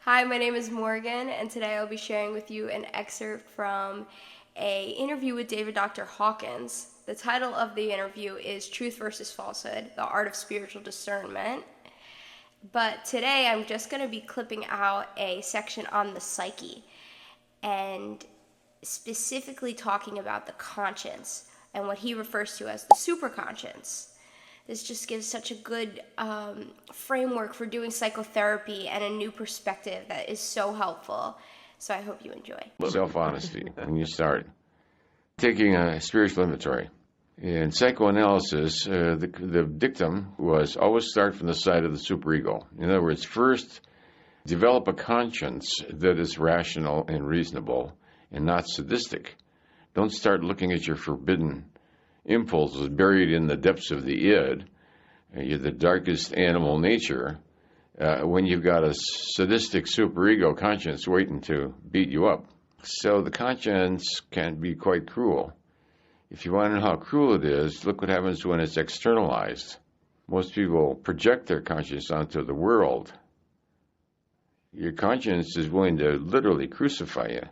Hi, my name is Morgan, and today I'll be sharing with you an excerpt from an interview with David Dr Hawkings. The title of the interview is Truth versus Falsehood, the Art of Spiritual Discernment. But today I'm just going to be clipping out a section on the psyche and specifically talking about the conscience and what he refers to as the superconscious. This just gives such a good framework for doing psychotherapy and a new perspective that is so helpful. So I hope you enjoy. Self-honesty when you start taking a spiritual inventory. In psychoanalysis, the dictum was always start from the side of the superego. In other words, first develop a conscience that is rational and reasonable and not sadistic. Don't start looking at your forbidden impulses buried in the depths of the id, the darkest animal nature, when you've got a sadistic superego conscience waiting to beat you up. So the conscience can be quite cruel. If you want to know how cruel it is, look what happens when it's externalized. Most people project their conscience onto the world. Your conscience is willing to literally crucify you.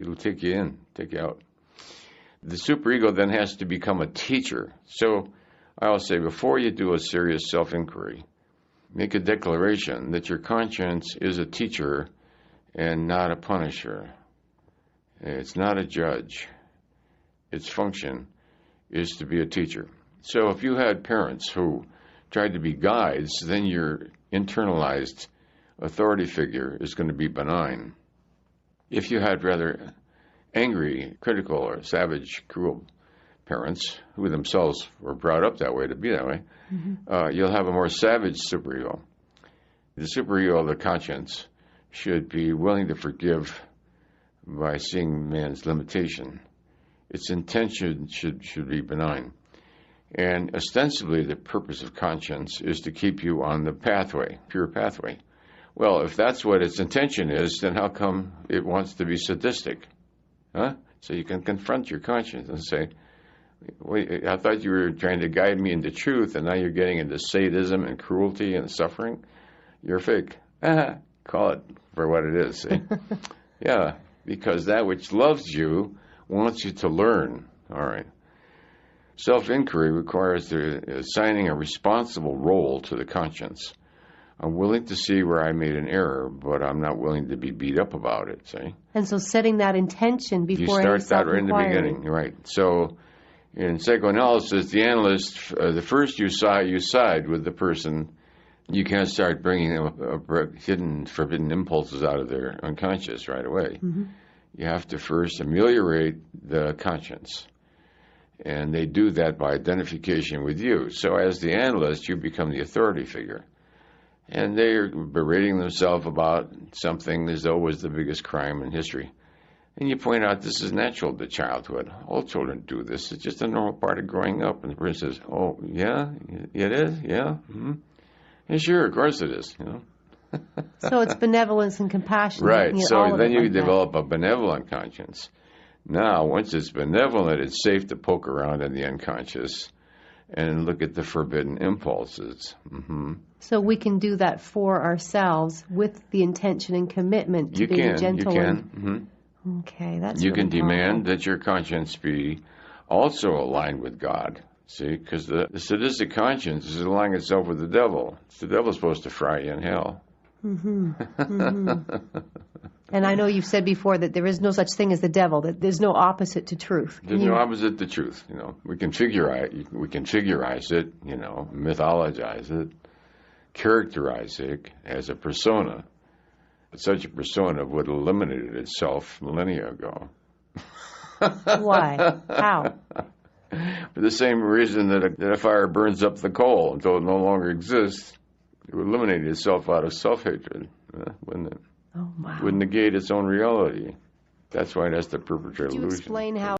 It'll take you in, take you out. The superego then has to become a teacher. So I'll say, before you do a serious self-inquiry, make a declaration that your conscience is a teacher and not a punisher. It's not a judge. Its function is to be a teacher. So if you had parents who tried to be guides, then your internalized authority figure is going to be benign. If you had rather angry, critical, or savage, cruel parents who themselves were brought up that way to be that way, you'll have a more savage superego. The superego of the conscience should be willing to forgive by seeing man's limitation. Its intention should be benign. And ostensibly, the purpose of conscience is to keep you on the pathway, pure pathway. Well, if that's what its intention is, then how come it wants to be sadistic? Huh? So you can confront your conscience and say, wait, I thought you were trying to guide me into truth, and now you're getting into sadism and cruelty and suffering. You're fake. Call it for what it is. See? Yeah, because that which loves you wants you to learn. All right. Self-inquiry requires the assigning a responsible role to the conscience. I'm willing to see where I made an error, but I'm not willing to be beat up about it, see? And so setting that intention before you start that right in the beginning, right? So in psychoanalysis, the analyst, the first you side with the person. You can't start bringing them hidden, forbidden impulses out of their unconscious right away. You have to first ameliorate the conscience. And they do that by identification with you. So as the analyst, you become the authority figure. And they're berating themselves about something as though it was the biggest crime in history. And you point out this is natural to childhood. All children do this. It's just a normal part of growing up. And the person says, oh, yeah, it is? Yeah? Mm-hmm. Yeah, sure, of course it is. You know. So it's benevolence and compassion. Right. So then you develop a benevolent conscience. Now, once it's benevolent, it's safe to poke around in the unconscious and look at the forbidden impulses. So we can do that for ourselves with the intention and commitment to being gentle. You can. Okay, that's You really can demand powerful. that your conscience be also aligned with God. See, because the sadistic conscience is aligning itself with the devil. The devil's supposed to fry you in hell. And I know you've said before that there is no such thing as the devil, that there's no opposite to truth. There's no opposite to truth. You know, we can figurize it, you know, mythologize it, characterize it as a persona. But such a persona would have eliminated itself millennia ago. Why? How? For the same reason that a fire burns up the coal until it no longer exists, it would eliminate itself out of self-hatred, wouldn't it? Oh, wow. It would negate its own reality. That's why it has to perpetrate Could you illusion. explain how